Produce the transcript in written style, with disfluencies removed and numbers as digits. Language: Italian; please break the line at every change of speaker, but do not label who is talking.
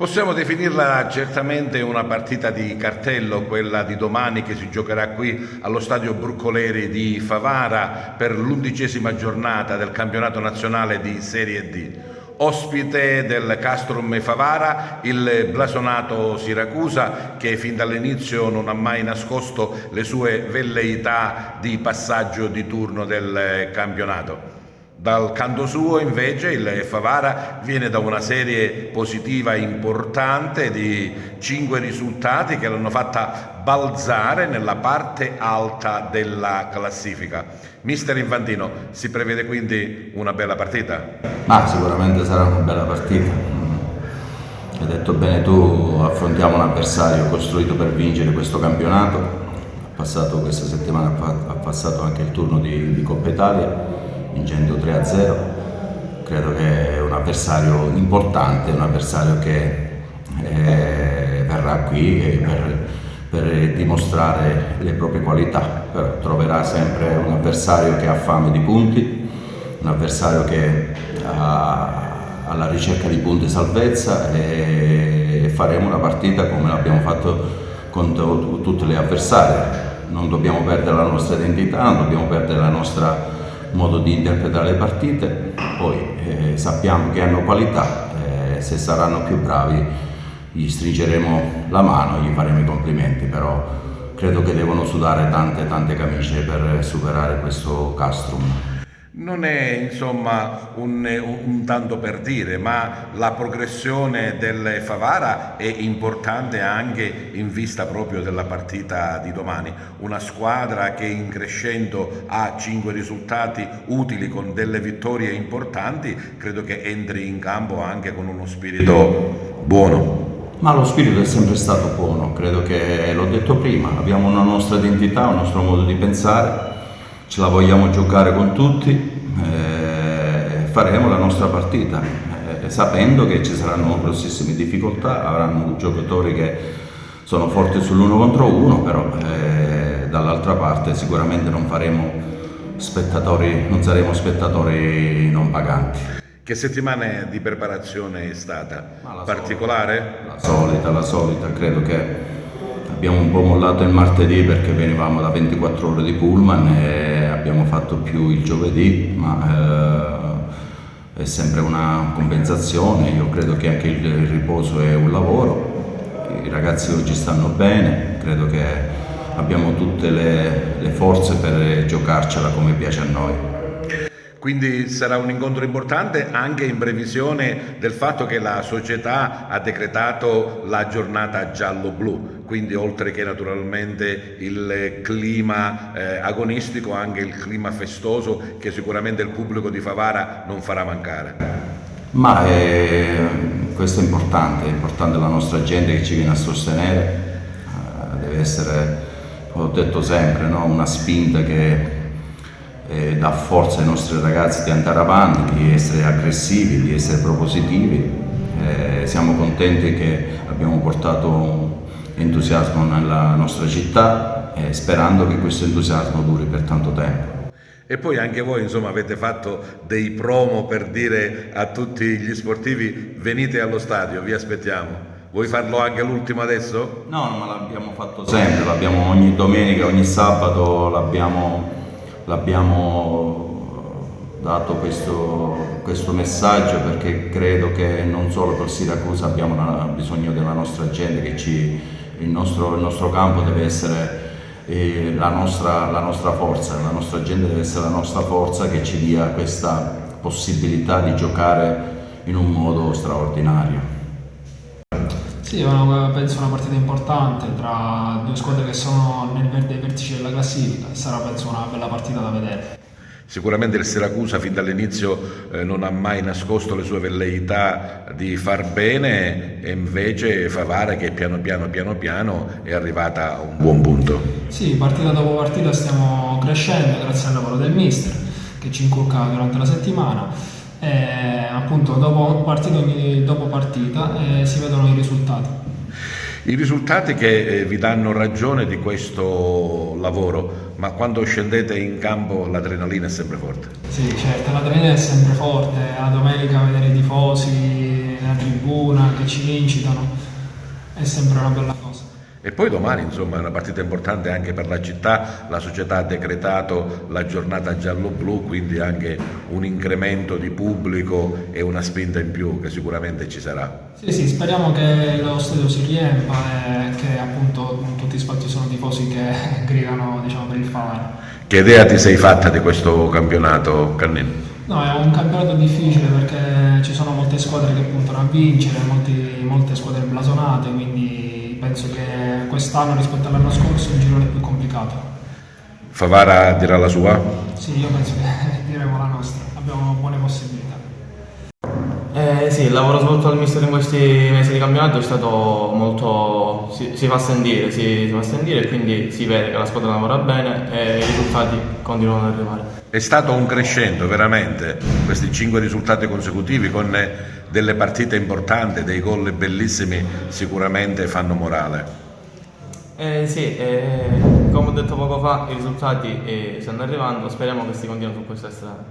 Possiamo definirla certamente una partita di cartello, quella di domani che si giocherà qui allo Stadio Bruncoleri di Favara per l'11ª giornata del campionato nazionale di Serie D. Ospite del Castrum Favara il blasonato Siracusa, che fin dall'inizio non ha mai nascosto le sue velleità di passaggio di turno del campionato. Dal canto suo invece il Favara viene da una serie positiva importante di 5 risultati che l'hanno fatta balzare nella parte alta della classifica. Mister Infantino, si prevede quindi una bella partita?
Ma sicuramente sarà una bella partita. Hai detto bene tu, affrontiamo un avversario costruito per vincere questo campionato. Questa settimana ha passato anche il turno di Coppa Italia, vincendo 3-0. Credo che è un avversario importante, un avversario che verrà qui per dimostrare le proprie qualità, però troverà sempre un avversario che ha fame di punti, un avversario che alla ricerca di punti e salvezza, e faremo una partita come l'abbiamo fatto contro tutte le avversarie. Non dobbiamo perdere la nostra identità, non dobbiamo perdere la nostra modo di interpretare le partite. Poi sappiamo che hanno qualità, se saranno più bravi gli stringeremo la mano, gli faremo i complimenti, però credo che devono sudare tante camicie per superare questo Castrum.
Non è insomma un tanto per dire, ma la progressione del Favara è importante anche in vista proprio della partita di domani. Una squadra che in crescendo ha 5 risultati utili con delle vittorie importanti, credo che entri in campo anche con uno spirito buono.
Ma lo spirito è sempre stato buono, credo che, l'ho detto prima, abbiamo una nostra identità, un nostro modo di pensare. Ce la vogliamo giocare con tutti, faremo la nostra partita, sapendo che ci saranno grossissime difficoltà, avranno giocatori che sono forti sull'1 contro 1, però dall'altra parte sicuramente non saremo spettatori non paganti.
Che settimana di preparazione è stata? Particolare?
La solita, credo che abbiamo un po' mollato il martedì perché venivamo da 24 ore di pullman e abbiamo fatto più il giovedì, ma è sempre una compensazione. Io credo che anche il riposo è un lavoro, i ragazzi oggi stanno bene, credo che abbiamo tutte le forze per giocarcela come piace a noi.
Quindi sarà un incontro importante anche in previsione del fatto che la società ha decretato la giornata giallo-blu, quindi oltre che naturalmente il clima agonistico, anche il clima festoso che sicuramente il pubblico di Favara non farà mancare.
Ma questo è importante la nostra gente che ci viene a sostenere, deve essere, ho detto sempre, no? Una spinta che dà forza ai nostri ragazzi di andare avanti, di essere aggressivi, di essere propositivi. Siamo contenti che abbiamo portato entusiasmo nella nostra città, sperando che questo entusiasmo duri per tanto tempo.
E poi anche voi insomma avete fatto dei promo per dire a tutti gli sportivi: venite allo stadio, vi aspettiamo. Vuoi farlo anche l'ultimo adesso?
No, ma l'abbiamo fatto sempre, l'abbiamo ogni domenica, ogni sabato l'abbiamo dato questo messaggio, perché credo che non solo per Siracusa abbiamo bisogno della nostra gente, che il nostro campo deve essere la nostra forza, la nostra gente deve essere la nostra forza, che ci dia questa possibilità di giocare in un modo straordinario.
Sì, penso una partita importante tra due squadre che sono nel vertice della classifica, e sarà penso una bella partita da vedere.
Sicuramente il Siracusa fin dall'inizio non ha mai nascosto le sue velleità di far bene, e invece Favara che piano piano è arrivata a un buon punto.
Sì, partita dopo partita stiamo crescendo grazie al lavoro del mister che ci inculca durante la settimana. Appunto dopo partita si vedono i risultati.
I risultati che vi danno ragione di questo lavoro, ma quando scendete in campo l'adrenalina è sempre forte.
Sì, certo, l'adrenalina è sempre forte, la domenica vedere i tifosi nella tribuna, che ci incitano, è sempre una bella cosa.
E poi domani, insomma, è una partita importante anche per la città, la società ha decretato la giornata giallo-blu, quindi anche un incremento di pubblico e una spinta in più che sicuramente ci sarà.
Sì, speriamo che lo stadio si riempa e che appunto tutti spazio sono tifosi che gridano, diciamo, per il Favara.
Che idea ti sei fatta di questo campionato, Cannino?
No, è un campionato difficile perché ci sono molte squadre che puntano a vincere, molte squadre blasonate, quindi penso che quest'anno rispetto all'anno scorso il girone è più complicato.
Favara dirà la sua?
Sì, io penso che diremo la nostra, abbiamo buone possibilità.
Sì, il lavoro svolto dal mister in questi mesi di campionato è stato molto. Si fa sentire e quindi si vede che la squadra lavora bene e i risultati continuano ad arrivare.
È stato un crescendo veramente, questi 5 risultati consecutivi con delle partite importanti, dei gol bellissimi, sicuramente fanno morale.
Sì, come ho detto poco fa, i risultati stanno arrivando, speriamo che si continui su questa strada.